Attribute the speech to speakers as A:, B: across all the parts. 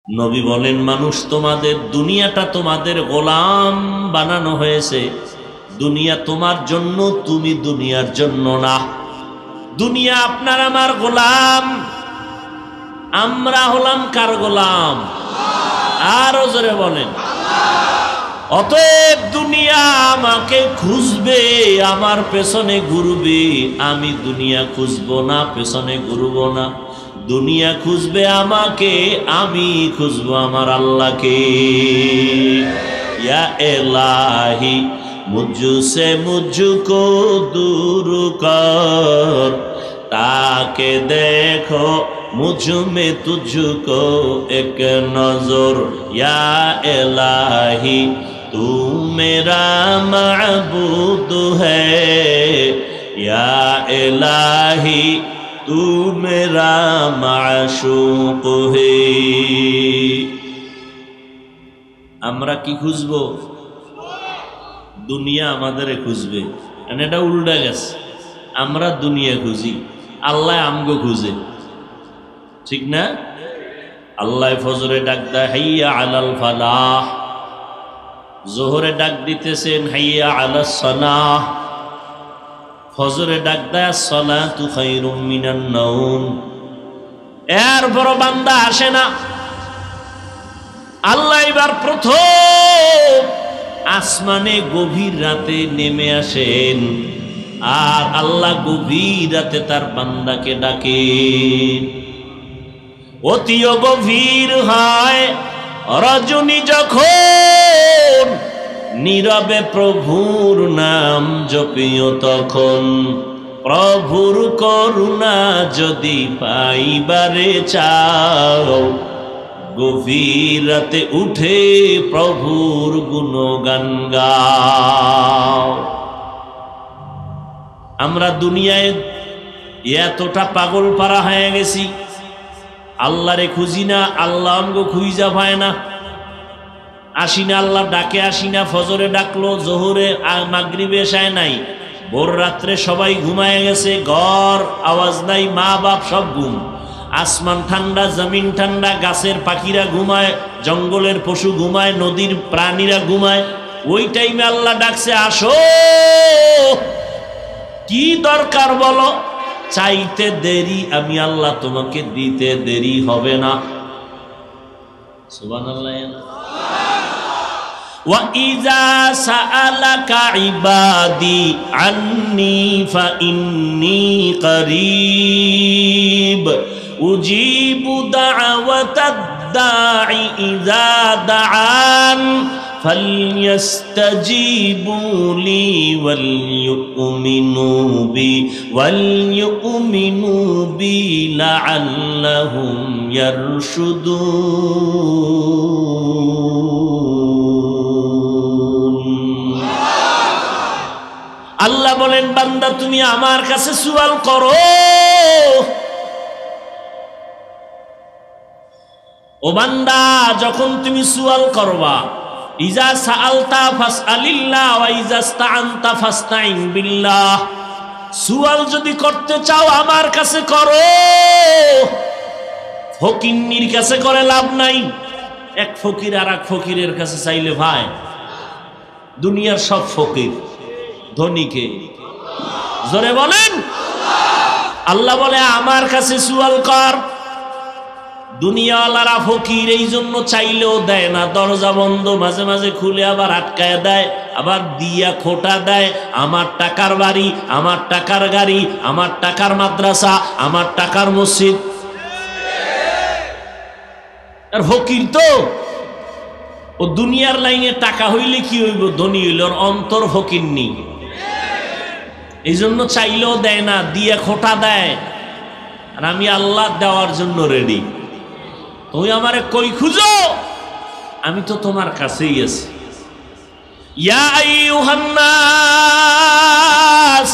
A: নবী বলেন, মানুষ তোমাদের, দুনিয়াটা তোমাদের গোলাম বানানো হয়েছে। দুনিয়া তোমার জন্য, তুমি দুনিয়ার জন্য না। দুনিয়া আপনার আমার গোলাম, আমরা হলাম কার গোলাম? আরো জোরে বলেন। অতএব দুনিয়া আমাকে খুঁজবে, আমার পেছনে ঘুরবে, আমি দুনিয়া খুঁজবো না, পেছনে ঘুরবো না। দুনিয়া খুঁজবে আমাকে, আমি খুঁজবো আমার আল্লাহকে। ইয়া ইলাহি মুঝসে মুঝকো দূর কর, তাকে দেখো मुझ में तुझको एक नजर। या इलाही तू मेरा माबूद है, या इलाही तू मेरा माशूक है। আমরা কি খুঁজবো? দুনিয়া আমাদের খুঁজবে। এটা উল্টা গেছে, আমরা দুনিয়া খুঁজি, আল্লাহ আমগো খুঁজে। ঠিক না? আল্লাহ ফজরে ডাক দেয় হাইয়া আলাল ফালাহ, জোহরে ডাক দিতেছেন হাইয়া আলাস সালাহ, ফজরে ডাক দেয় আসসালাতু খায়রুম মিনান নাওম। এরপর বান্দা আসে না। আল্লাহ এবার প্রথম আসমানে গভীর রাতে নেমে আসেন, আর আল্লাহ গভীর রাতে তার বান্দাকে ডাকেন। অতিও গভীর হয় রজনী যখন, নীরবে প্রভুর নাম জপিও তখন। প্রভুর করুণা যদি পাইবারে চাও, গভীর রাতে উঠে প্রভুর গুণগান গাও। আমরা দুনিয়ায় এতটা পাগল পারা হয়ে গেছি, আল্লাহরে খুঁজি না, আল্লাহ আমগো খুঁজা পায় না। আসি না, আল্লাহ ডাকে আসি না। ফজরে ডাকলো, জোহরে মাগরিবে এশায় নাই, ভোর রাত্রে সবাই ঘুমায় গেছে, ঘর আওয়াজ নাই, মা বাপ সব ঘুম। আসমান ঠান্ডা, জমিন ঠান্ডা, গাছের পাখিরা ঘুমায়, জঙ্গলের পশু ঘুমায়, নদীর প্রাণীরা ঘুমায়। ওই টাইমে আল্লাহ ডাকছে, আসো, কি দরকার বলো? চাইতে দেরি, আমি আল্লাহ তোমাকে দিতে দেরি হবে না। সুবহানাল্লাহ। ওয়া ইযা সাআলাকা ইবাদি আন্নী ফাইন্নী করিব উজিবু দাওয়াতাদ দাঈ ইযা দাআন فَلْيَسْتَجِيبُوا لِي وَلْيُؤْمِنُوا بِي لَعَلَّهُمْ يَرْشُدُونَ। আল্লাহ বলেন, বান্দা তুমি আমার কাছে সুয়াল করো। ও বান্দা, যখন তুমি সুয়াল করবা, ইজা সাআলতা ফাসআলিল্লাহ ওয়া ইজা ইসতাআনতা ফাসতাইন বিল্লাহ। সুয়াল যদি করতে চাও আমার কাছে করো, ফকিন্নির কাছে করে লাভ নাই। এক ফকির আর এক ফকিরের কাছে চাইলে ভাই, দুনিয়ার সব ফকির ধনীকে। জোরে বলেন। আল্লাহ বলে আমার কাছে সুয়াল কর। দুনিয়াওয়ালারা ফকির, এই জন্য চাইলেও দেয় না, দরজা বন্ধ, মাঝে মাঝে খুলে আবার আটকায় দেয়, আবার দিয়া খোটা দেয়। আমার টাকার বাড়ি, আমার টাকার গাড়ি, আমার টাকার মাদ্রাসা, আমার টাকার মসজিদ। আর ফকির তো ও দুনিয়ার লাইনে টাকা হইলে কি হইব, ধনী হইল, ওর অন্তর ফকির নি। এই জন্য চাইলেও দেয় না, দিয়া খোটা দেয়। আর আমি আল্লাহ দেওয়ার জন্য রেডি। তুমি আমারে কই খুঁজো, আমি তো তোমার কাছেই আছি। ইয়া আইয়ুহান নাস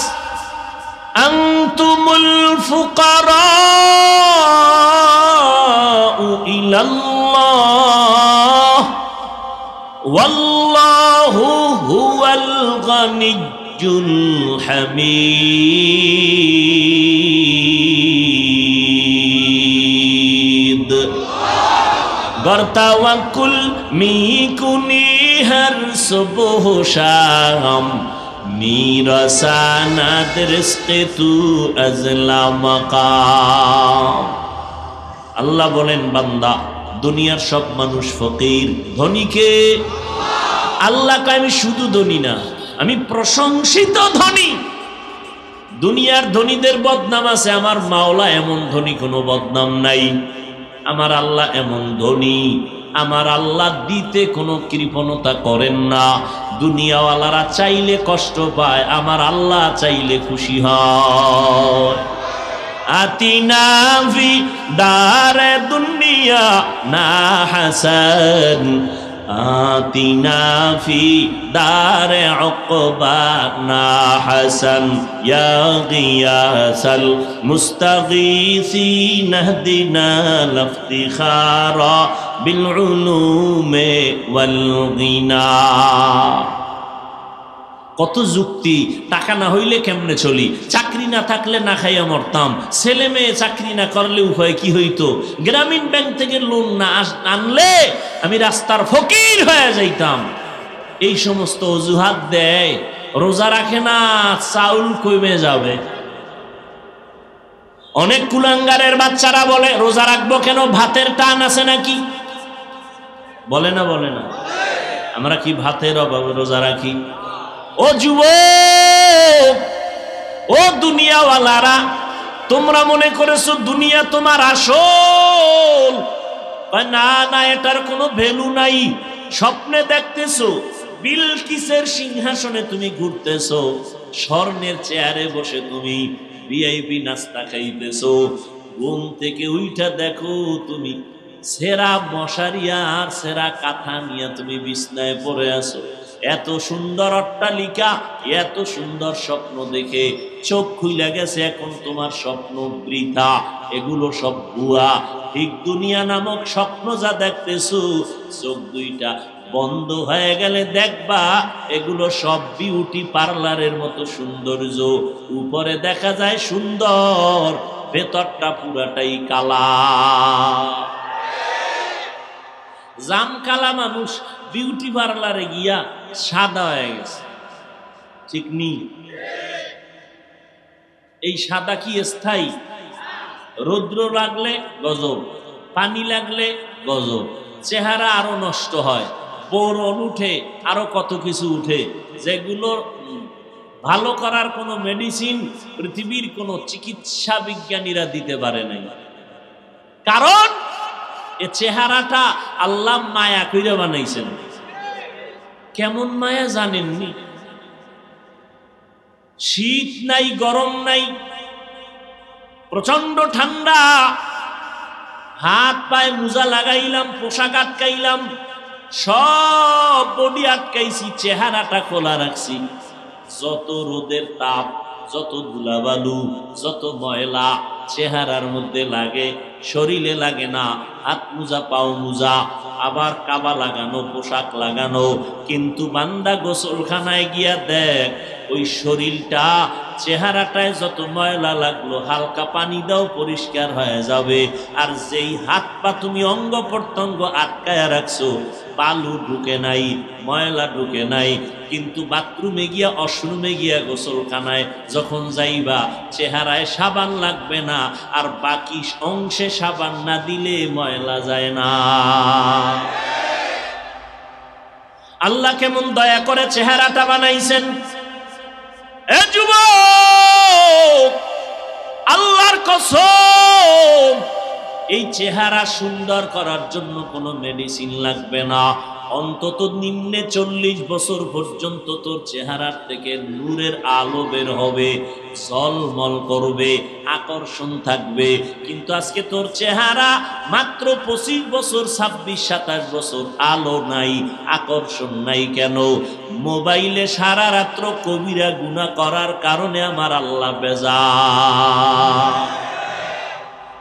A: আনতুমুল ফুকারাউ ইলাল্লাহ ওয়াল্লাহু হুয়াল গানিয়্যুল হামিদ। गर तवक्कुल मीकुनी हर सुबह शाम मीरसानाद रिज़्क़ तू अज़ला मकाम। আল্লাহ বলেন বান্দা দুনিয়ার সব মানুষ ফকির, ধনীকে আল্লাহকে আমি শুধু ধনী না, আমি প্রশংসিত ধনী। দুনিয়ার ধনীদের বদনাম আছে, আমার মাওলা এমন ধনী কোনো বদনাম নাই। আমার আল্লাহ এমন ধনী, আমার আল্লাহ দিতে কোনো কৃপণতা করেন না। দুনিয়াওয়ালারা চাইলে কষ্ট পায়, আমার আল্লাহ চাইলে খুশি হয়। আতিনা ফি দারে দুনিয়া না হাসান আতিনা ফি দারে উকবা না হাসান ইয়া গিয়াসাল মুস্তাগীসিন ইহদিনা লাফতিখারা বিল উলুমে ওয়াল গিনা। কত যুক্তি, টাকা না হইলে কেমনে চলি, চাকরি না থাকলে না খাইয়া মরতাম, ছেলে মেয়ে চাকরি না করলে উপায় কি হইতো, গ্রামীণ ব্যাংক থেকে লোন না আনলে আমি রাস্তার ফকির হয়ে যাইতাম। এই সমস্ত অজুহাত দেয়, রোজা রাখে না, চাউল কমে যাবে। অনেক কুলাঙ্গারের বাচ্চারা বলে রোজা রাখবো কেন, ভাতের টান আছে নাকি? বলে না বলে না? আমরা কি ভাতের অভাবে রোজা রাখি? ও যুবক, ও দুনিয়াওয়ালারা, তোমরা মনে করেছো দুনিয়া তোমার আসল? না না, এটার কোনো ভ্যালু নাই। স্বপ্নে দেখতেছো বিলকিসের সিংহাসনে তুমি ঘুরতেছো, স্বর্ণের চেয়ারে বসে তুমি ভিআইপি নাস্তা খাইতেছো। ঘুম থেকে উইঠা দেখো তুমি সেরা মশারি আর সেরা কাঁথা নিয়ে তুমি বিছনায় পড়ে আছো। এত সুন্দর অট্টালিকা, এত সুন্দর স্বপ্ন দেখে চোখ খুইলা গেছে, এখন তোমার স্বপ্ন বৃথা, এগুলো সব ভুয়া। ঠিক দুনিয়া নামক স্বপ্ন যা দেখতেছো, চোখ দুইটা বন্ধ হয়ে গেলে দেখবা এগুলো সব বিউটি পার্লারের মতো সৌন্দর্য। উপরে দেখা যায় সুন্দর, ভেতরটা পুরাটাই কালা। জাম কালা মানুষ বিউটি পার্লারে গিয়া সাদা হয়ে গেছে, ঠিক নি? এই সাদা কি স্থায়ী? রৌদ্র লাগলে গজব, পানি লাগলে গজব, চেহারা আরো নষ্ট হয়, বোরন উঠে, আরো কত কিছু উঠে, যেগুলো ভালো করার কোনো মেডিসিন পৃথিবীর কোনো চিকিৎসা বিজ্ঞানীরা দিতে পারে নাই। কারণ এ চেহারাটা আল্লাহ মায়া কইরা বানাইছেন। কেমন মায়া জানেননি? শীত নাই, গরম নাই, প্রচন্ড ঠান্ডা, হাত পায়ে মোজা লাগাইলাম, পোশাক আটকাইলাম, সব বডি আটকাইছি, চেহারাটা খোলা রাখছি। যত রোদের তাপ, যত ধুলাবালু, যত ময়লা চেহারার মধ্যে লাগে, শরীরে লাগে না। হাত মোজা, পাও মোজা, আবার কাবা লাগানো, পোশাক লাগানো, কিন্তু বান্দা গোসলখানায় গিয়া দেখ ওই শরীরটা, চেহারাটায় যত ময়লা লাগলো, হালকা পানি দাও পরিষ্কার হয়ে যাবে। আর যেই হাত পা তুমি অঙ্গ প্রত্যঙ্গ আটকায়া রাখছো, বালু ঢুকে নাই, ময়লা ঢুকে নাই, কিন্তু বাথরুমে গিয়া, ওয়াশরুমে গিয়া, গোসলখানায় যখন যাইবা, চেহারায় সাবান লাগবে না, আর বাকি অংশে সাবান না দিলে ময়লা যায় না। আল্লাহ কেমন দয়া করে চেহারাটা বানাইছেন। এ যুবক, আল্লাহর কসম, এই চেহারা সুন্দর করার জন্য কোনো মেডিসিন লাগবে না। অন্তত নিম্নে 40 বছর পর্যন্ত তোর চেহারার থেকে নূরের আলো বের হবে, ঝলমল করবে, আকর্ষণ থাকবে। কিন্তু আজকে তোর চেহারা মাত্র 25 বছর, 26-27 বছর, আলো নাই, আকর্ষণ নাই। কেন? মোবাইলে সারা রাত্র কবিরা গুনাহ করার কারণে আমার আল্লাহ বেজার,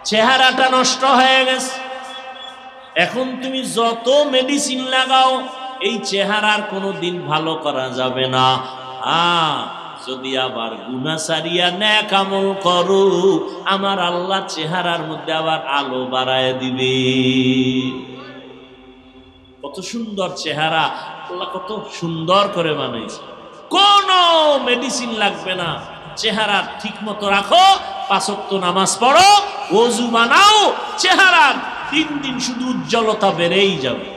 A: চেহারাটা নষ্ট হয়ে গেছে। এখন তুমি যত মেডিসিন লাগাও, এই চেহারার কোনো দিন ভালো করা যাবে না। যদি আবার গুনাহ সারিয়া নেক আমল করো, আমার আল্লাহ চেহারার মধ্যে আবার আলো বাড়ায় দিবে। কত সুন্দর চেহারা, আল্লাহ কত সুন্দর করে বানাইছে। কোনো মেডিসিন লাগবে না, চেহারা ঠিক মতো রাখো, 5 ওয়াক্ত নামাজ পড়ো, ওযু বানাও, চেহারা দিন দিন শুধু উজ্জ্বলতা বেড়েই যাবে।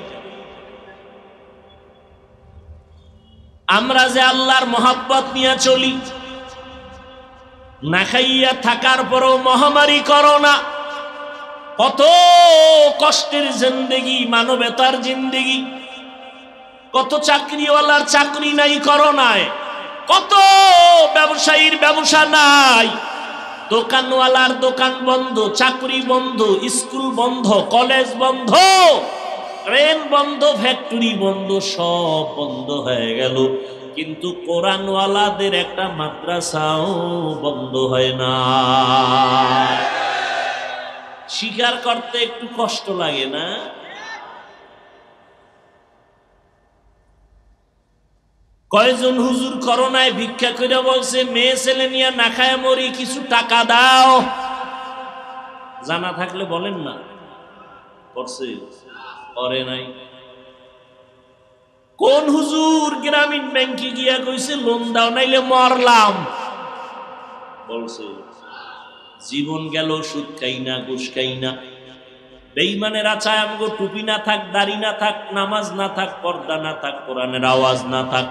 A: আমরা যে আল্লাহর মহব্বত নিয়ে চলি, না খাইয়া থাকার পরও মহামারী করোনা, কত কষ্টের জিন্দেগি, মানবতার জিন্দেগি, কত চাকরিওয়ালার চাকরি নাই করোনায়, কত ব্যবসায়ীর ব্যবসা নাই, দোকানওয়ালার দোকান বন্ধ, চাকরি বন্ধ, স্কুল বন্ধ, কলেজ বন্ধ, ট্রেন বন্ধ, ফ্যাক্টরি বন্ধ, সব বন্ধ হয়ে গেল। কিন্তু কোরআনওয়ালাদের একটা মাদ্রাসাও বন্ধ হয় না। স্বীকার করতে একটু কষ্ট লাগে না? কয়জন হুজুর করোনায় ভিক্ষা করে বলছে, মেয়ে ছেলে নিয়ে না খায় মরি, কিছু টাকা দাও। জানা থাকলে বলেন না, করছে? করে নাই? কোন হুজুর গ্রামীণ ব্যাংকে গিয়া কইছে লোন দাও নাইলে মরলাম? বলছে? জীবন গেল সুদ খাই না, ঘুষ খাই না। বেঈমানেরা চায় আমগো টুপি না থাক, দাড়ি না থাক, নামাজ না থাক, পর্দা না থাক, কোরআনের আওয়াজ না থাক।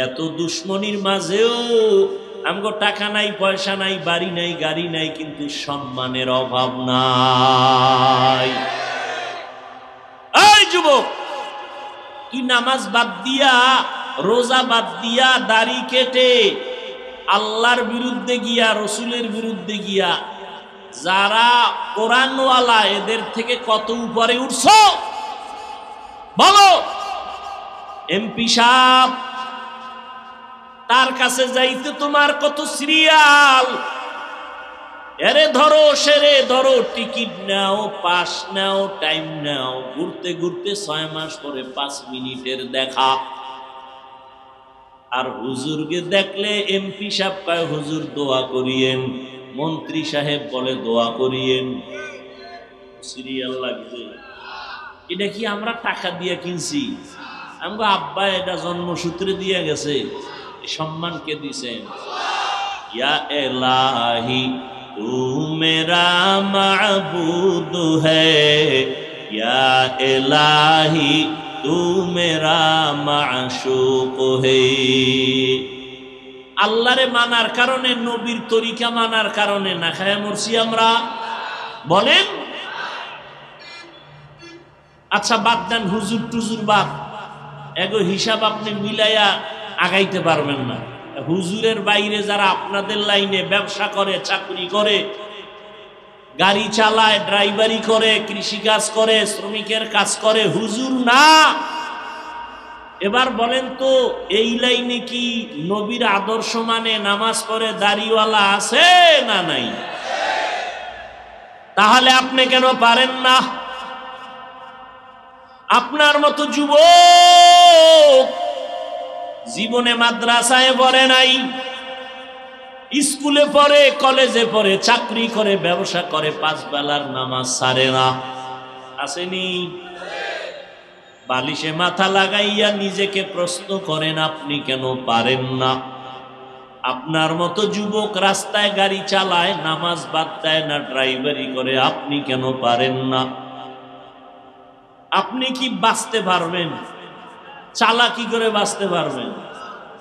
A: এত দুশ্মনির মাঝেও আমগো টাকা নাই, পয়সা নাই, বাড়ি নাই, গাড়ি নাই, কিন্তু সম্মানের অভাব নাই। এই যুবক, তুই নামাজ বাদ দিয়া, রোজা বাদ দিয়া, দাড়ি কেটে আল্লাহর বিরুদ্ধে গিয়া, রসুলের বিরুদ্ধে গিয়া যারা কোরআনওয়ালা, এদের থেকে কত উপরে উঠছো বলো? এমপি সাহেব, তার কাছে যাইতে তোমার কত সিরিয়াল, এরে ধরো, সেরে ধরো, টিকিট নাও, পাস নাও, টাইম নাও, ঘুরতে ঘুরতে 6 মাস পরে 5 মিনিটের দেখা। আর হুজুরকে দেখলে এমপি সাহেব কয় হুজুর দোয়া করিয়েন, মন্ত্রী সাহেব বলে দোয়া করিয়েন। সিরিয়াল লাগছে। এটা কি আমরা টাকা দিয়ে কিনছি? আমগো আব্বা এটা জন্মসূত্রে দিয়ে গেছে। সম্মান কে দিছেন? ইয়া এলাহি তু মেরা মাবুদ হ্যায়, ইয়া এলাহি তু মেরা মাশুক হ্যায়। আল্লাহরে মানার কারণে, নবীর তরিকা মানার কারণে না খায় মরছি আমরা? বলেন। আচ্ছা বাদ দেন, হুজুর টুজুর বাদ, এগো হিসাব আপনি মিলাইয়া আগাইতে পারবেন না। হুজুরের বাইরে যারা আপনাদের লাইনে ব্যবসা করে, চাকরি করে, গাড়ি চালায়, ড্রাইভারি করে, কৃষিকাজ করে, শ্রমিকের কাজ করে, হুজুর না। এবার বলেন তো, এই লাইনে কি নবীর আদর্শ মানে, নামাজ পড়ে, দাড়িওয়ালা আছে না নাই? তাহলে আপনি কেন পারেন না? আপনার মতো যুবক জীবনে মাদ্রাসায় পড়ে নাই, স্কুলে পড়ে, কলেজে পড়ে, চাকরি করে, ব্যবসা করে, 5 বেলার নামাজ ছাড়ে না। আসেনি? বালিশে মাথা লাগাইয়া নিজেকে প্রশ্ন করেন, আপনি কেন পারেন না? আপনার মতো যুবক রাস্তায় গাড়ি চালায়, নামাজ বাদ দেয় না, ড্রাইভারি করে, আপনি কেন পারেন না? আপনি কি বাঁচতে পারবেন? চালাকি করে বাঁচতে পারবেন?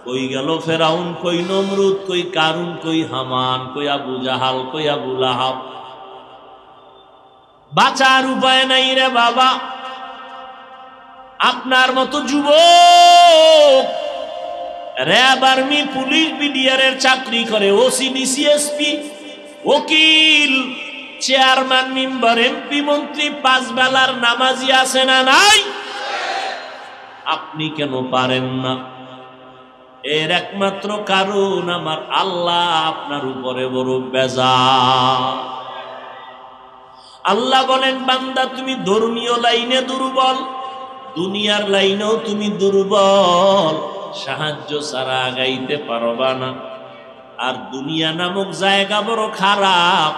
A: কই গেল ফেরাউন, কই নমরুদ, কই কারুন, কই হামান, কই আবু জাহাল, কই আবু লাহাব? বাঁচার উপায় নাই রে বাবা। আপনার মতো যুবক র্যাব, আর্মি, পুলিশ, বিডিআরের চাকরি করে, ওসি, ডিসিএসপি, ওকিল, চেয়ারম্যান, মেম্বার, এমপি, মন্ত্রী, 5 বেলার নামাজি আছে না নাই? আপনি কেন পারেন না? এর একমাত্র কারণ আমার আল্লাহ আপনার উপরে বড় বেজার। আল্লাহ বলেন, বান্দা তুমি ধর্মীয় লাইনে দুর্বল, দুনিয়ার লাইনেও তুমি দুর্বল, সাহায্য ছাড়া আগাইতে পারবা না। আর দুনিয়া নামক জায়গা বড় খারাপ,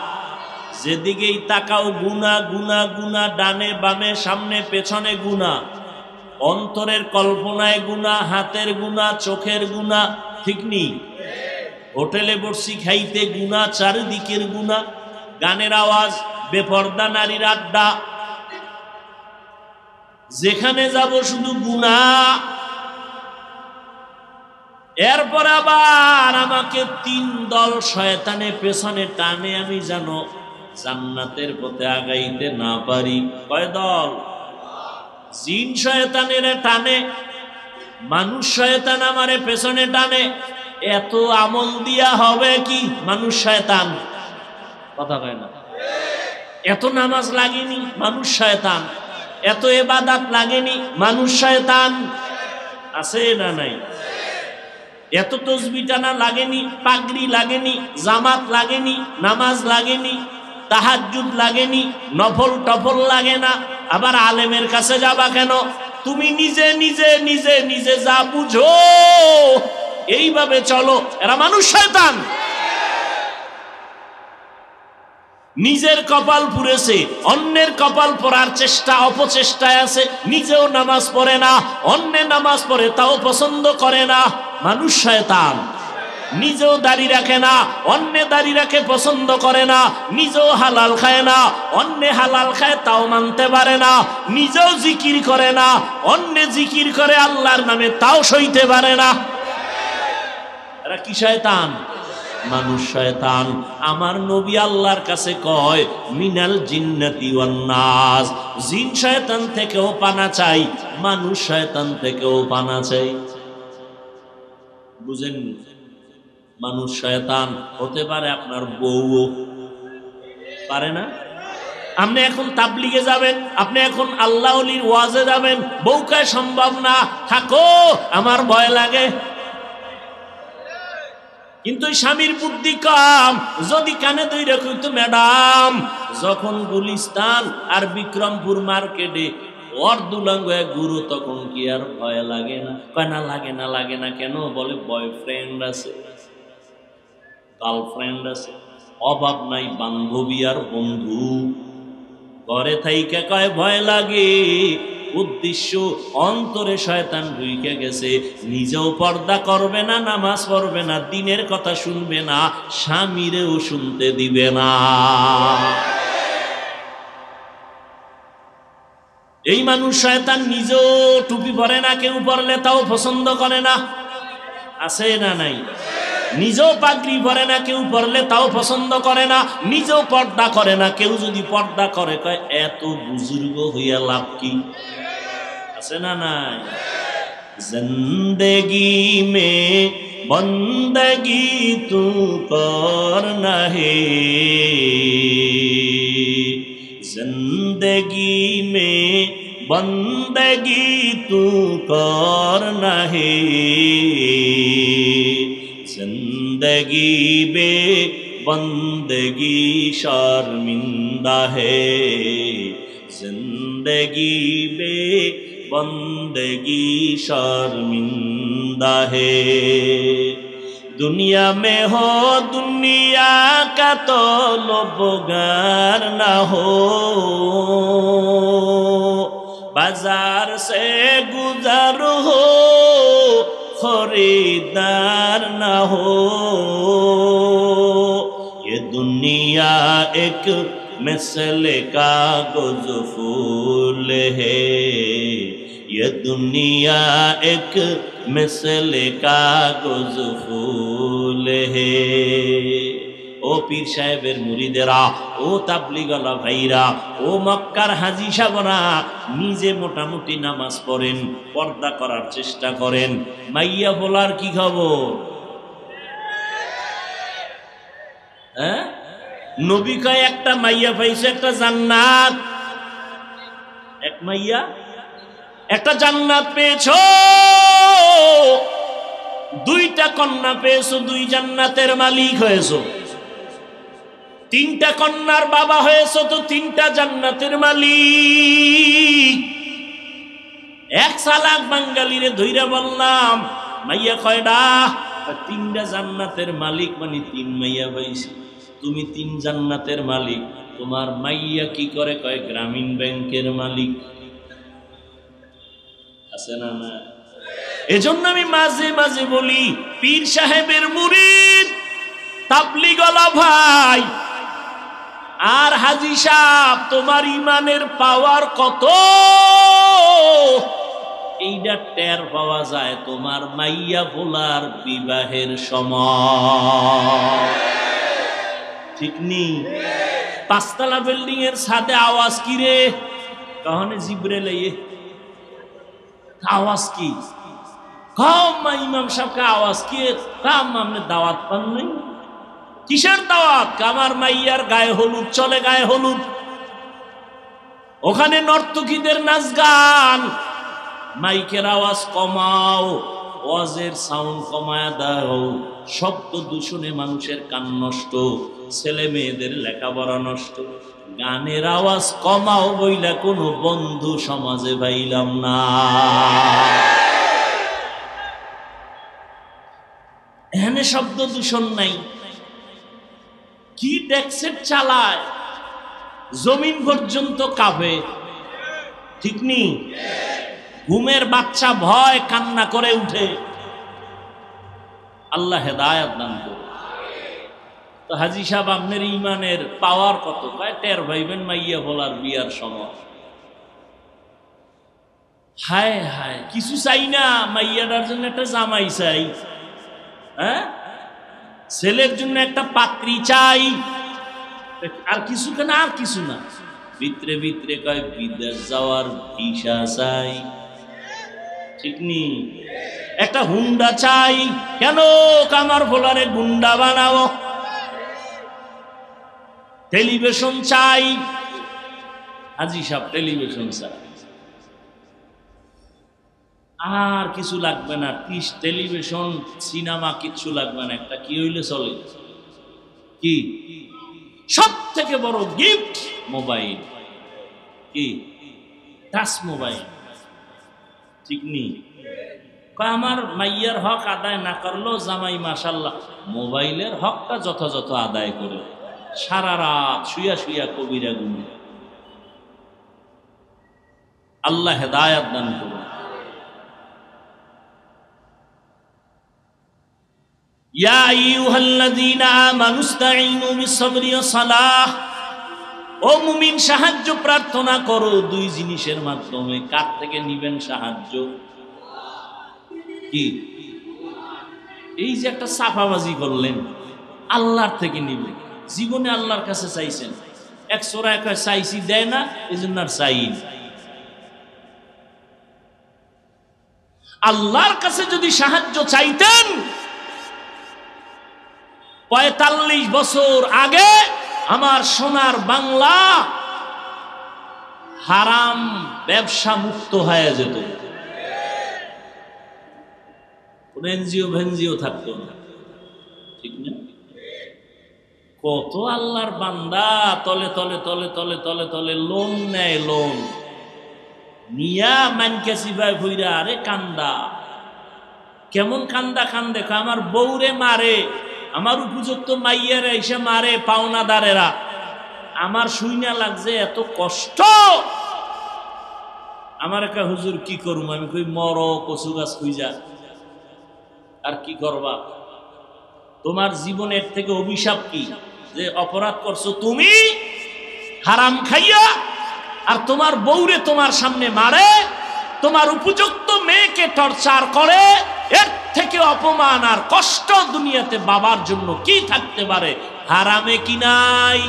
A: যেদিকেই তাকাও গুনাহ, গুনাহ, গুনাহ, ডানে বামে সামনে পেছনে গুনাহ। অন্তরের কল্পনায় গুনাহ, হাতের গুনাহ, চোখের গুনাহ, ঠিক নেই? হোটেলে বসছি খাইতে গুনাহ, চারিদিকের গুনাহ, গানের আওয়াজ, বেপর্দা নারীর আড্ডা, যেখানে যাব শুধু গুনাহ। এরপর আবার আমাকে 3 দল শয়তানে পেছনে টানে, আমি জানো জান্নাতের পথে আগাইতে না পারি। কয় দল? জিন শয়তানের টানে, মানুষ শয়তান আমারে পেছনে টানে। এত আমল দিয়া হবে কি? মানুষ শয়তান, কথা কয় না। এত নামাজ লাগেনি, মানুষ শয়তান। এত ইবাদত লাগেনি, মানুষ শয়তান। আছে না নাই? এত তসবিহ টানা লাগেনি, পাগড়ি লাগেনি, জামাত লাগেনি, নামাজ লাগেনি, তাহাজ্জুদ লাগেনি, নফল টফল লাগে না। আবার আলেমের কাছে যাবা কেন? তুমি নিজে নিজে নিজে নিজে যা বুঝো এইভাবে চলো। এরা মানুষ শয়তান। নিজের কপাল পুড়েছে, অন্যের কপাল পড়ার চেষ্টা, অপচেষ্টায় আছে। নিজেও নামাজ পড়ে না, অন্যের নামাজ পড়ে তাও পছন্দ করে না, মানুষ শয়তান। নিজেও দাড়ি রাখে না, অন্য দাড়ি রাখে পছন্দ করে না। নিজেও হালাল খায় না, অন্য হালাল খায় তাও মানতে পারে না। নিজেও জিকির করে না, অন্য জিকির করে আল্লাহর নামে তাও সইতে পারে না। এরা কি শয়তান? মানুষ শয়তান। আমার নবী আল্লাহর কাছে কয় মিনাল জিন্নাতি ওয়ান নাস, জিন শয়তান থেকেও পানা চাই, মানুষ শয়তান থেকেও পানা চাই। বুঝেন? মানুষ শয়তান হতে পারে আপনার বউও পারে না। আপনি এখন তাবলিগে যাবেন, আপনি এখন আল্লাহ ওলির ওয়াজে যাবেন, বউকে সম্ভব না, থাকো আমার ভয় লাগে। কিন্তু স্বামীর বুদ্ধি কম, যদি কানে ধইরা কইতো ম্যাডাম যখন গুলিস্তান আর বিক্রমপুর মার্কেটে অর্ধুলাঙ্গ এক গুরু, তখন কি আর ভয় লাগে না? কয় না লাগে না। লাগে না কেন? বলে বয়ফ্রেন্ড আছে, গার্লফ্রেন্ড আছে, অভাব নাই বান্ধবী আর বন্ধু। ঘরে থাইকা কয় ভয় লাগে। উদ্দেশ্য অন্তরে শয়তান ঢুইকে গেছে। নিজেও পর্দা করবে না, নামাজ পড়বে না, দিনের কথা শুনবে না, স্বামীরেও শুনতে দিবে না। এই মানুষ শয়তান নিজেও টুপি পরে না, কেউ পরলে তাও পছন্দ করে না। আছে না নাই? নিজেও পাগড়ি পরে না, কেউ পরলে তাও পছন্দ করে না। নিজেও পর্দা করে না, কেউ যদি পর্দা করে কয় এত বুজুর্গ হইয়া লাভ কি? আছে না নাই? জিন্দেগি মে বন্দগি তু করনা হে, জিন্দেগি মে বন্দগি তু করনা হে, जिंदगी बे बंदगी शर्मिंदा है, जिंदगी बे बंदगी शर्मिंदा है। दुनिया में हो दुनिया का तो लोबगार ना हो, बाजार से गुजर हो खरीदार ना हो। ये दुनिया एक मिसल कागज फूल है, ये दुनिया एक मिसल कागज फूल है। ও পীর সাহেবের মুরিদেরা, ও তাবলিগওয়ালা ভাইরা, ও মক্কার হাজী সাহেবরা, নিজে মোটামুটি নামাজ পড়েন, পর্দা করার চেষ্টা করেন। মাইয়া বলার কি খবর? হ্যাঁ, নবী কয় একটা মাইয়া পাইছে, একটা জান্নাত। এক মাইয়া একটা জান্নাত পেয়েছো, দুইটা কন্যা পেয়েছো, দুই জান্নাতের মালিক হয়েছো। তিনটা কন্যার বাবা হয়েছো তো তিনটা জান্নাতের মালিক। এক চালাক বাঙালিরে ধইরা বললাম মাইয়া কয়ডা? তিনটা জান্নাতের মালিক, মানে 3 মাইয়া পাইছি। তুমি 3 জান্নাতের মালিক, তোমার মাইয়া কি করে? কয় গ্রামীণ ব্যাংকের মালিক। আছে না না? এজন্য আমি মাঝে মাঝে বলি, পীর সাহেবের মুরিদ তাবলীগওয়ালা ভাই আর হাজী সাহেব, তোমার ইমানের পাওয়ার কত এইটা টের পাওয়া যায় তোমার মাইয়া ভোলার বিবাহের সময়। ঠিক নেই? পাঁচতলা বিল্ডিং এর ছাদে আওয়াজ কি রে? কখনো জিব্রাইল আওয়াজ কি? ইমাম সাহেবকে আওয়াজ কি? আপনি দাওয়াত পান নাই? কিসের দাওয়াত? আমার মাইয়ার গায়ে হলুদ চলে, গায়ে হলুদ, ওখানে নর্তকীদের নাচ গান, মাইকের আওয়াজ কমাও, ওয়াজের সাউন্ড কমায়া দাও, শব্দ দূষণে মানুষের কান নষ্ট, ছেলে মেয়েদের লেখাপড়া নষ্ট, গানের আওয়াজ কমাও বইলা কোনো বন্ধু সমাজে পাইলাম না। এখানে শব্দ দূষণ নাই, কি ট্যাক্সের চালায়, জমিন পর্যন্ত কাঁপে। ঠিক নেই? ঘুমের বাচ্চা ভয় কান্না করে উঠে। আল্লাহ হেদায়েত দান করুন। তো হাজী সাহেব, আপনার ইমানের পাওয়ার কত? টের ভাইবেন মাইয়া বলার বিয়ার সময়। হায় হায়, কিছু চাই না, মাইয়াটার জন্য একটা জামাই চাই, হ্যাঁ, ছেলের জন্য একটা পাত্রী চাই, আর কিছু কেন, আর কিছু না। ভিতরে ভিতরে কয় বিদেশ যাওয়ার ভিসা চাই। ঠিক নেই? একটা হুন্ডা চাই। কেন? কামার ভোলারে গুন্ডা বানাবো। টেলিভিশন চাই। হাজী সাহেব টেলিভিশন চাই, আর কিছু লাগবে না। টেলিভিশন, সিনেমা কিচ্ছু লাগবে না। একটা কি হইলে চলে? কি? সব থেকে বড় গিফট মোবাইল। কি? Touch mobile. ঠিক নেই? আমার মাইয়ার হক আদায় না করলো জামাই মাশাল্লাহ মোবাইলের হকটা যথাযথ আদায় করে সারা রাত শুয়া শুয়া কবিরা গুনে। আল্লাহ হেদায়েত দান করুন। ইয়া আইয়ুহাল্লাযীনা আমানুস্তাঈনু বিস-সাবরি ওয়াস-সালাহ, ও মুমিন সাহায্য প্রার্থনা করো দুই জিনিসের মাধ্যমে। কার থেকে নিবেন সাহায্য? কি? এই যে একটা সাফাবাজি করলেন, আল্লাহর থেকে নিবেন। জীবনে আল্লাহর কাছে চাইছেন, এক সোরা এক চাইছি দেয় না, এই জন্য আর চাই। আল্লাহর কাছে যদি সাহায্য চাইতেন ৪৫ বছর আগে আমার সোনার বাংলা হারাম ব্যবসা মুক্ত হয়ে যেত, এনজিও ভেনজিও থাকতো না। ঠিক না? কত আল্লাহর বান্দা তলে তলে তলে তলে তলে তলে লোন নেয়, লোন নিয়া মানকে সিবাই ভইরা, আরে কান্দা। কেমন কান্দা কান্দে? আমার বউরে মারে, আমার উপযুক্ত মাইয়ারে এসে মারে পাওনাদারেরা, আমার শুইনা লাগছে এত কষ্ট। আমার একটা হুজুর কি করুম? আমি কই মর, কচু গাছ খুঁজা, আর কি করবা? তোমার জীবনের থেকে অভিশাপ কি? যে অপরাধ করছো তুমি হারাম খাইয়া, আর তোমার বউরে তোমার সামনে মারে, তোমার উপযুক্ত মেয়েকে টর্চার করে। এর থেকে অপমান আর কষ্ট দুনিয়াতে বাবার জন্য কি থাকতে পারে? হারামে কি নাই?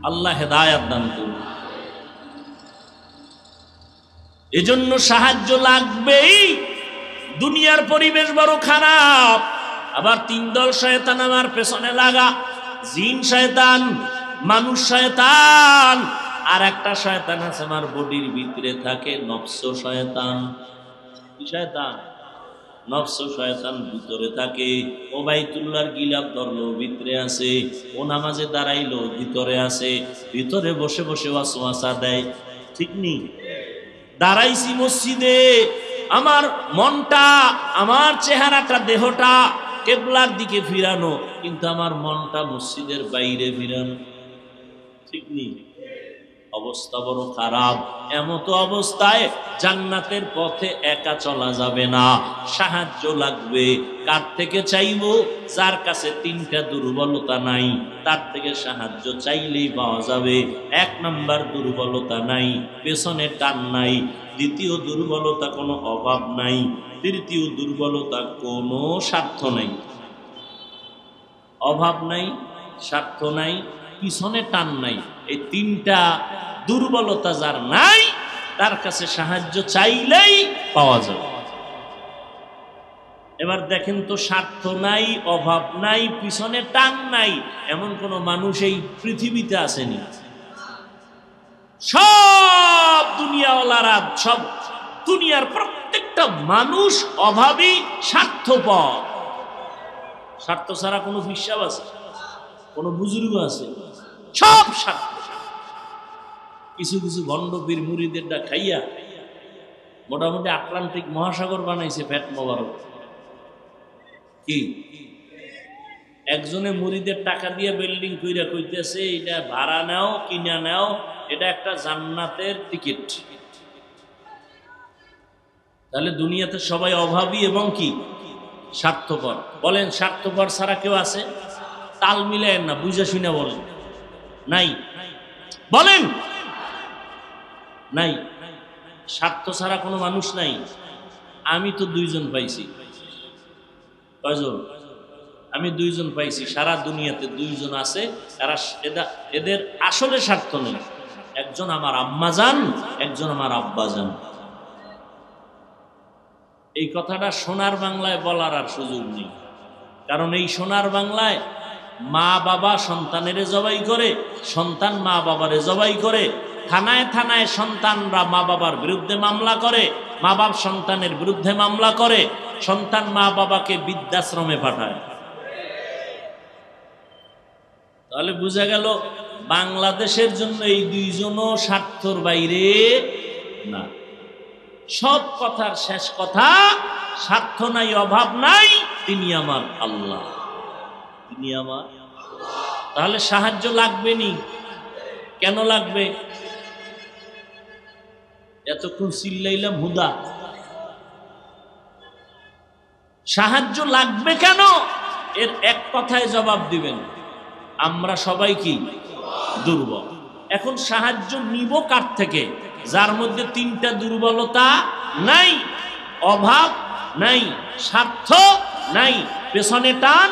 A: আল্লাহ হেদায়েত দান করুন। এজন্য সাহায্য লাগবেই। দুনিয়ার পরিবেশ বড় খারাপ। আবার তিন দল শয়তান আমার পেছনে লাগা, জিন শয়তান, মানুষ শয়তান, আর একটা শয়তান আছে আমার বডির ভিতরে থাকে, নফস শয়তান। কি শয়তান? নফস শয়তান ভিতরে থাকে। ও বাইতুল্লাহর গিলাফ ধরলো, ভিতরে আছে। ও নামাজে দাঁড়াইলো, ভিতরে আছে। ভিতরে বসে বসে ওয়াসওয়াসা দেয়। ঠিক নেই? দাঁড়াইছি মসজিদে, আমার মনটা, আমার চেহারাটা, দেহটা কেবলার দিকে ফিরানো, কিন্তু আমার মনটা মসজিদের বাইরে ফিরানো। ঠিক নেই? অবস্থা বড় খারাপ। এমতো অবস্থায় জান্নাতের পথে একা চলা যাবে না, সাহায্য লাগবে। কার থেকে চাইব? যার কাছে তিনটা দুর্বলতা নাই, তার থেকে সাহায্য চাইলেই পাওয়া যাবে। 1 নাম্বার দুর্বলতা নাই, পেছনে টান নাই। দ্বিতীয় দুর্বলতা কোনো অভাব নাই। তৃতীয় দুর্বলতা কোনো স্বার্থ নাই। অভাব নাই, স্বার্থ নাই, পিছনে টান নাই। এই তিনটা দুর্বলতা যার নাই, তার কাছে সাহায্য চাইলেই পাওয়া যাবে। এবার দেখেন তো, স্বার্থ নাই, অভাব নাই, পিছনে টান নাই, এমন কোন মানুষ এই পৃথিবীতে আসেনি। সব দুনিয়াওয়ালারা, সব দুনিয়ার প্রত্যেকটা মানুষ অভাবী, স্বার্থপর। স্বার্থ ছাড়া কোনো বিশ্বাস আছে, কোনো বুজুর্গ আছে? সব স্বার্থ। কিছু কিছু ভণ্ড পীর মুরিদেরটা খাইয়া মোটামুটি আটলান্টিক মহাসাগর বানাইছে পেট মোবারক। কি একজনে মুরিদের টাকা দিয়ে বিল্ডিং কইরা কইতেছে, এটা ভাড়া নাও, কিনা নাও, এটা একটা জান্নাতের টিকিট। তাহলে দুনিয়াতে সবাই অভাবী এবং কি স্বার্থপর। বলেন, স্বার্থপর ছাড়া কেউ আছে? তাল মিলেন না, বুঝা শুনে বলেন। নাই? বলেন নাই। স্বার্থ ছাড়া কোনো মানুষ নাই। আমি তো 2 জন পাইছি। কয়জন? আমি 2 জন পাইছি। সারা দুনিয়াতে 2 জন আছে, এদের আসলে স্বার্থ নেই। একজন আমার আম্মাজান, একজন আমার আব্বাজান। এই কথাটা সোনার বাংলায় বলার আর সুযোগ নেই। কারণ এই সোনার বাংলায় মা বাবা সন্তানের জবাই করে, সন্তান মা বাবারে জবাই করে, থানায় থানায় সন্তানরা মা বাবার বিরুদ্ধে মামলা করে, মা বাপ সন্তানের বিরুদ্ধে মামলা করে, সন্তান মা বাবাকে বৃদ্ধাশ্রমে পাঠায়। তাহলে বোঝা গেল বাংলাদেশের জন্য এই 2 জনও স্বার্থর বাইরে না। সব কথার শেষ কথা, স্বার্থ নাই, অভাব নাই, তিনি আমার আল্লাহ, তিনি আমার। তাহলে সাহায্য লাগবে নি? কেন লাগবে? এতক্ষণ চিল্লাইলাম হুদা। সাহায্য লাগবে কেন? এর এক কথায় জবাব দিবেন, আমরা সবাই কি দুর্বল। এখন সাহায্য নিব কার থেকে? যার মধ্যে 3টা দুর্বলতা নাই, অভাব নাই, স্বার্থ নাই, পেছনে টান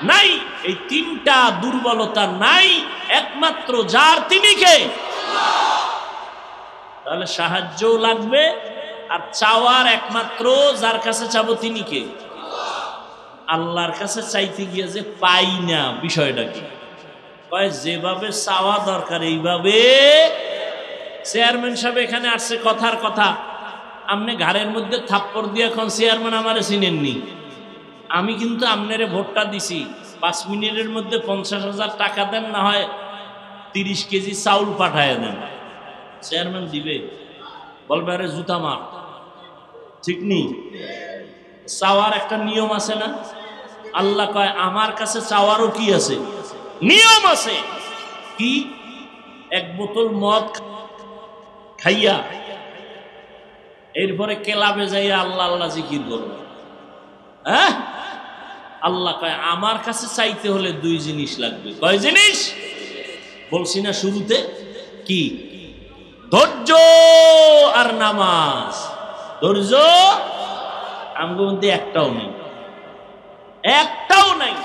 A: নাই। এই 3টা দুর্বলতা নাই একমাত্র যার, তিনি কে? তাহলে সাহায্যও লাগবে, আর চাওয়ার একমাত্র যার কাছে চাবো তিনি কে? আল্লাহর কাছে চাইতে গিয়ে যে পাই না, বিষয়টা কি? কয় যেভাবে চাওয়া দরকার এইভাবে। চেয়ারম্যান সাহেব এখানে আসছে, কথার কথা, আপনি ঘাড়ের মধ্যে থাপ্পড় দিয়ে এখন চেয়ারম্যান আমারে চিনেননি। আমি কিন্তু আপনারে ভোটটা দিছি, 5 মিনিটের মধ্যে 50,000 টাকা দেন, না হয় 30 কেজি চাউল পাঠায় দেন। চেয়ারম্যান দিবে? বলবে আরে জুতা মার। ঠিক নেই? চাওয়ার একটা নিয়ম আছে না? আল্লাহ কয় আমার কাছে চাওয়ারও কি আছে? নিয়ম আছে। কি? 1 বোতল মদ খাইয়া এরপরে ক্লাবে যাইয়া আল্লাহ আল্লাহ জিকির করবে। হ্যাঁ, আল্লাহ কয় আমার কাছে চাইতে হলে 2 জিনিস লাগবে। কয় জিনিস? বলছি না শুরুতে? কি? ধৈর্য আর নামাজ। ধৈর্য আমগো মধ্যে একটাও নেই, একটাও নাই।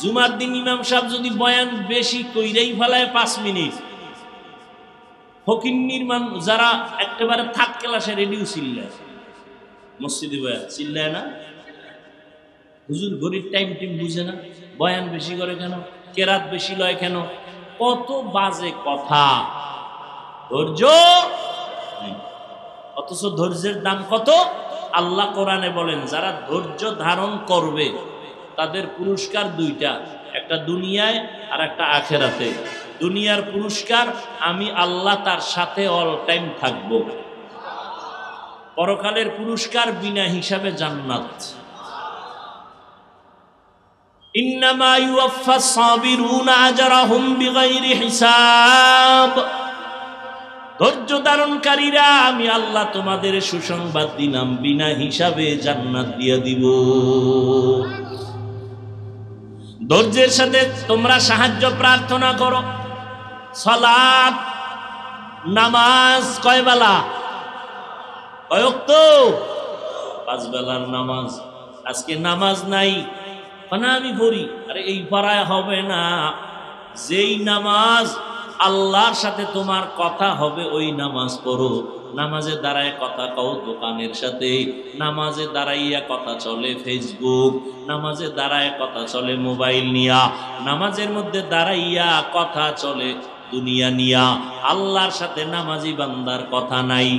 A: জুমার দিন ইমাম সাহেব যদি বয়ান বেশি কইরাই ফেলায় 5 মিনিট, ফকিন্নির মান যারা একেবারে থাক ক্লাসে রেডিও চিল্লায়, মসজিদে বয়ান চিল্লায় না? হুজুর ঘড়ির টাইম বুঝে না, বয়ান বেশি করে কেন, কেরাত বেশি লয় কেন, কত বাজে কথা। ধৈর্য নেই। অথচ ধৈর্যের দাম কত? আল্লাহ কোরআনে বলেন, যারা ধৈর্য ধারণ করবে তাদের পুরস্কার 2টা, একটা দুনিয়ায় আর একটা আখেরাতে। দুনিয়ার পুরস্কার, আমি আল্লাহ তার সাথে অল টাইম থাকব। পরকালের পুরস্কার বিনা হিসাবে জান্নাত। ইন্নামা ইউওয়াফফাস সাবিরুনা আজরাহুম বিগাইরি হিসাব। ধৈর্য ধারণকারীরা আমি আল্লাহ তোমাদের সুসংবাদ দিলাম, বিনা হিসাবে জান্নাত দিয়ে দিব। ধৈর্যের সাথে তোমরা সাহায্য প্রার্থনা করো। সালাত নামাজ কয় বেলা? কয় ওয়াক্ত? 5 বেলার নামাজ। আজকে নামাজ নাই, না আমি পড়ি। আরে এই পড়ায় হবে না। যেই নামাজ আল্লাহর সাথে তোমার কথা হবে ওই নামাজ পড়ো। নামাজে দাঁড়ায় কথা কও দোকানের সাথে, নামাজে দাঁড়াইয়া কথা চলে ফেসবুক, নামাজে দাঁড়ায় কথা চলে মোবাইল নিয়া, নামাজের মধ্যে দাঁড়াইয়া কথা চলে দুনিয়া নিয়া। আল্লাহর সাথে নামাজি বান্দার কথা নাই,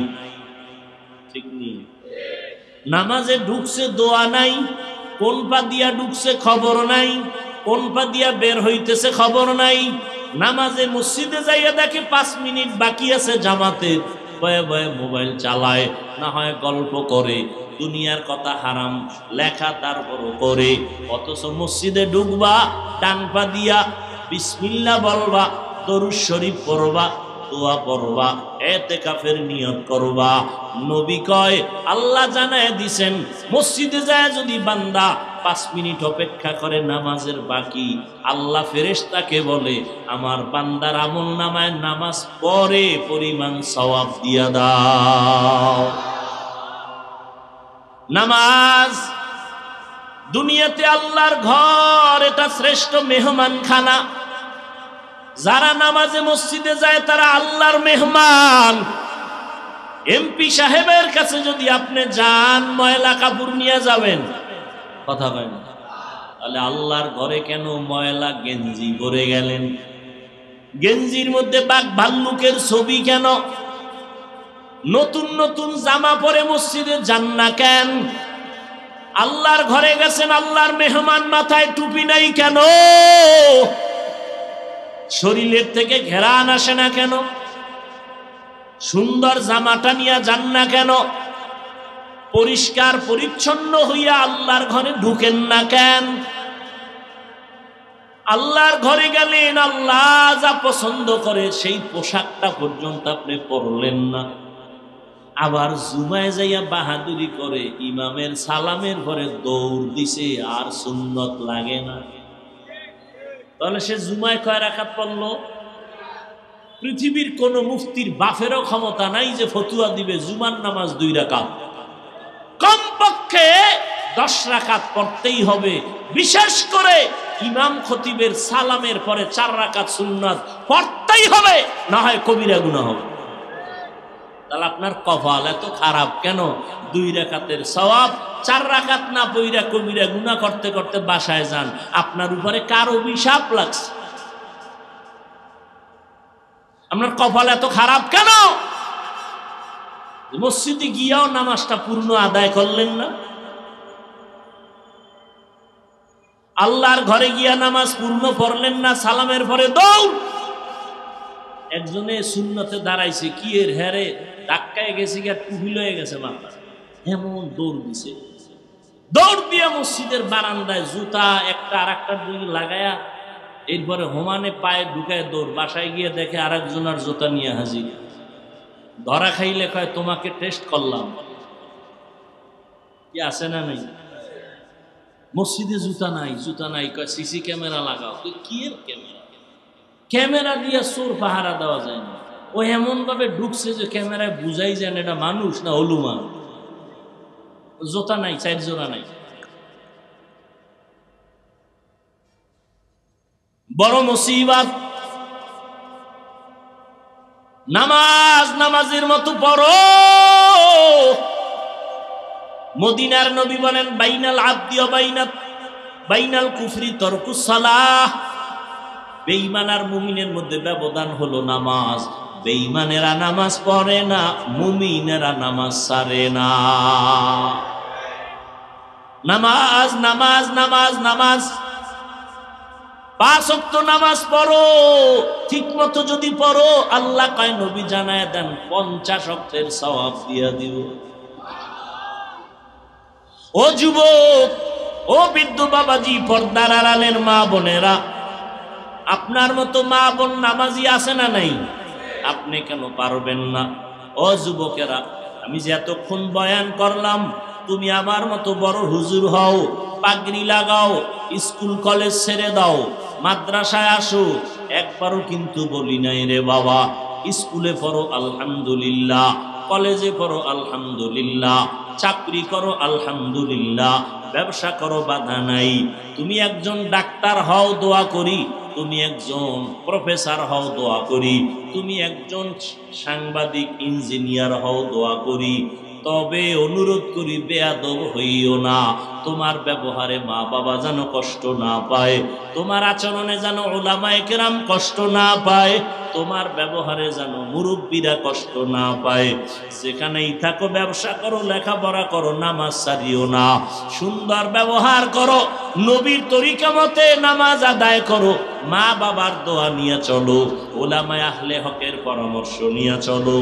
A: ঠিক নেই। নামাজে ঢুকছে দোয়া নাই, কোন পা দিয়া ঢুকছে খবর নাই, কোন পা দিয়া বের হইতেছে খবর নাই। নামাজে মসজিদে যাইয়া দেখে 5 মিনিট বাকি আছে জামাতের, ভয়ে ভয়ে মোবাইল চালায়, না হয় গল্প করে, দুনিয়ার কথা হারাম লেখা তারপরও করে। অথচ মসজিদে ঢুকবা, ডান পা দিয়া বিসমিল্লাহ বলবা, দরুদ শরীফ পড়বা, দোয়া পড়বা, ইতিকাফের নিয়ত করবা। নবী কয় আল্লাহ জানায় দিছেন মসজিদে যায় যদি বান্দা 5 মিনিট অপেক্ষা করে নামাজের বাকি, আল্লাহ ফেরেশতাকে বলে আমার বান্দার আমল নামায় নামাজ পড়ে পরিমাণ সওয়াব দিয়া দাও। নামাজ দুনিয়াতে আল্লাহর ঘর, এটা শ্রেষ্ঠ মেহমানখানা। যারা নামাজে মসজিদে যায় তারা আল্লাহর মেহমান। এমপি সাহেবের কাছে যদি আপনি যান, ময়লা কাপড় নিয়ে যাবেন, কথা কয় না, তাহলে আল্লাহর ঘরে কেন ময়লা গেঞ্জি পরে গেলেন? গেঞ্জির মধ্যে বাঘ ভাল্লুকের ছবি কেন? নতুন নতুন জামা পরে মসজিদে যান না কেন? আল্লাহর ঘরে গেছেন, আল্লাহর মেহমান, মাথায় টুপি নাই কেন? শরীরের থেকে ঘেরান আসে না কেন? সুন্দর জামাটা নিয়ে যান না কেন? পরিষ্কার পরিচ্ছন্ন হইয়া আল্লাহর ঘরে ঢুকেন না কেন? আল্লাহর ঘরে গেলেন, আল্লাহ যা পছন্দ করে সেই পোশাকটা পর্যন্ত আপনি পরলেন না। আবার জুমায় যাইয়া বাহাদুরি করে ইমামের সালামের পরে দৌড় দিছে, আর সুন্নত লাগে না। তাহলে সে জুমায় কয় রাকাত পড়ল? পৃথিবীর কোন মুফতির বাফেরও ক্ষমতা নাই যে ফতুয়া দিবে জুমার নামাজ 2 রাকাত। কমপক্ষে 10 রাকাত পড়তেই হবে। বিশেষ করে ইমাম খতিবের সালামের পরে 4 রাকাত সুন্নাত পড়তেই হবে, না হয় কবিরা গুনাহ হবে। তাহলে আপনার কপাল এত খারাপ কেন? 2 রাকাতের সওয়াব 4 রাকাত না পইরা কবিরা গুনাহ করতে করতে বাসায় যান। আপনার উপরে কার অভিশাপ লাগছে? আপনার কপাল এত খারাপ কেন? মসজিদে গিয়াও নামাজটা পূর্ণ আদায় করলেন না। আল্লাহর ঘরে গিয়া নামাজ পূর্ণ পড়লেন না, সালামের পরে দৌড়। একজনে সুন্নতে দাঁড়াইছে, কি এর হেরে ধাক্কায় গেছে, গিয়া টুপি লয়ে গেছে মাথা, এমন দৌড় দিছে। দৌড় দিয়ে মসজিদের বারান্দায় জুতা একটা আর একটার দিকে লাগায়া, এরপরে হোমানে পায়ে ঢুকায় দৌড়। বাসায় গিয়ে দেখে আরেকজনের জুতা নিয়ে হাজির। ধরা খাইলে কয় তোমাকে টেস্ট করলাম, কি আছে না নাই? মসজিদে জুতা নাই, জুতা নাই, কয় সিসি ক্যামেরা লাগাও। কি এর ক্যামেরা? ক্যামেরা দিয়ে চোর পাহারা দেওয়া যায় না। ও এমন ভাবে ঢুকছে যে ক্যামেরায় বুঝাই যায় না এটা মানুষ না হলুমান। জুতা নাই, 4 জোড়া নাই। বড় মুসিবত। নামাজ নামাজের মতো পড়ো। মদিনার নবী বলেন বাইনাল আবদি ওয়া বাইনাল কুফরি তারকুস সালাহ। বেঈমান আর মুমিনের মধ্যে ব্যবধান হলো নামাজ। বেঈমানেরা নামাজ পড়ে না, মুমিনেরা নামাজ ছাড়ে না। নামাজ নামাজ নামাজ নামাজ 5 ওয়াক্ত নামাজ পড়ো। ঠিক মতো যদি পড়ো, আল্লাহ কয় নবী জানায় দেন 50 ওয়াক্তের সওয়াব দিয়া দিব। ও যুবক, ও বৃদ্ধ বাবাজি, পর্দার আড়ালের মা বোনেরা, আপনার মতো মা বোন নামাজি আছে না নাই? আপনি কেন পারবেন না? ও যুবকেরা, আমি যে এতক্ষণ বয়ান করলাম, তুমি আমার মতো বড় হুজুর হও, পাগড়ি লাগাও, স্কুল কলেজ ছেড়ে দাও, মাদ্রাসায় আসো, একবারও কিন্তু বলি নাই রে বাবা স্কুলে পড়ো আলহামদুলিল্লাহ, কলেজে পড়ো আলহামদুলিল্লাহ, চাকরি করো আলহামদুলিল্লাহ, ব্যবসা করো বাধা নাই। তুমি একজন ডাক্তার হও দোয়া করি, তুমি একজন প্রফেসর হও দোয়া করি, তুমি একজন সাংবাদিক ইঞ্জিনিয়ার হও দোয়া করি। তবে অনুরোধ করি বেয়াদব হইও না, তোমার ব্যবহারে মা বাবা যেন কষ্ট না পায়, তোমার আচরণে যেন উলামায়ে কেরাম কষ্ট না পায়, তোমার ব্যবহারে যেন মুরব্বীরা কষ্ট না পায়। যেখানেই থাকো ব্যবসা করো, লেখাপড়া করো, নামাজ ছাড়িও না, সুন্দর ব্যবহার করো, নবীর তরিকা মতে নামাজ আদায় করো, মা বাবার দোয়া নিয়ে চলো, উলামায়ে আহলে হকের পরামর্শ নিয়ে চলো,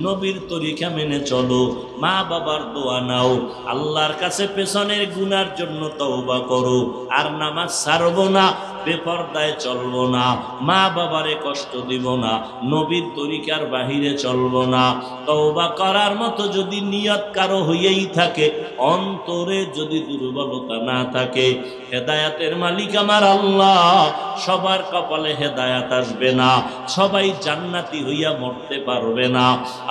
A: নবীর তরিকা মেনে চলো, মা বাবার দোয়া নাও, আল্লাহর কাছে পেছনের গুনার জন্য তওবা করো। আর নামাজ ছাড়বো না, বেপরদায় চলবো না, মা বাবারে কষ্ট দিব না, নবীর তরিকার বাহিরে চলবো না। তওবা করার মতো যদি নিয়ত কারো হইয়াই থাকে, অন্তরে যদি দুর্বলতা না থাকে, হেদায়াতের মালিক আমার আল্লাহ, সবার কপালে হেদায়াত আসবে না, সবাই জান্নাতি হইয়া মরতে পারবে না।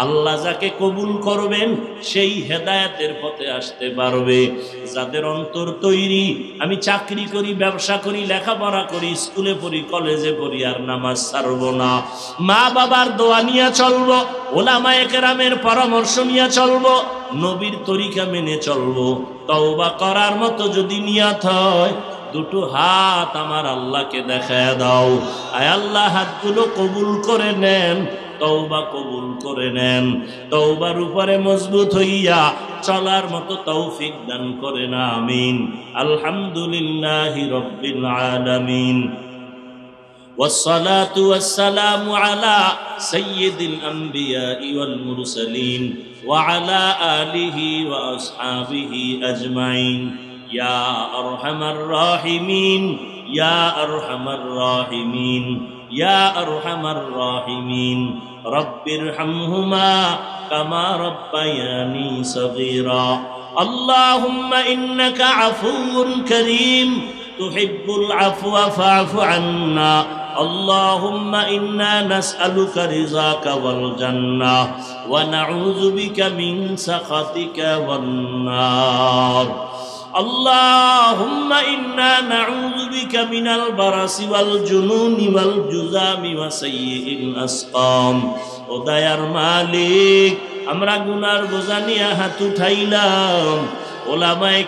A: আল্লাহ যাকে কবুল করবেন সেই হেদায়াতের পথে আসতে পারবে। যাদের অন্তর তৈরি, আমি চাকরি করি, ব্যবসা করি, লেখাপড়া করি, স্কুলে পড়ি, কলেজে পড়ি, আর নামাজ ছাড়বো না, মা বাবার দোয়া নিয়ে চলবো, উলামায়ে কেরামের পরামর্শ নিয়ে চলবো, নবীর তরিকা মেনে চলবো, তওবা করার মতো যদি নিয়ত হয়, দুটো হাত আমার আল্লাহকে দেখায় দাও। আয় আল্লাহ, হাতগুলো কবুল করে নেন, তওবা কবুল করে নেন, তওবার উপরে মজবুত হইয়া চলার মতো তৌফিক দান করেন, আমিন। আলহামদুলিল্লাহি রাব্বিল আলামিন, والصلاة والسلام على سيد الأنبياء والمرسلين وعلى آله وأصحابه أجمعين يا أرحم الراحمين يا أرحم الراحمين يا أرحم الراحمين رب ارحمهما كما ربياني صغيرا اللهم إنك عفو كريم تحب العفو فاعف عنا اللهم إنا نسألك رضاك والجنة ونعوذ بك من سخطك والنار اللهم إنا نعوذ بك من البرص والجنون والجذام وسيء الأسقام ও দয়ার মালিক, আমরা গুনার বোঝা নিয়ে হাত উঠাইলাম, ওলামায়ে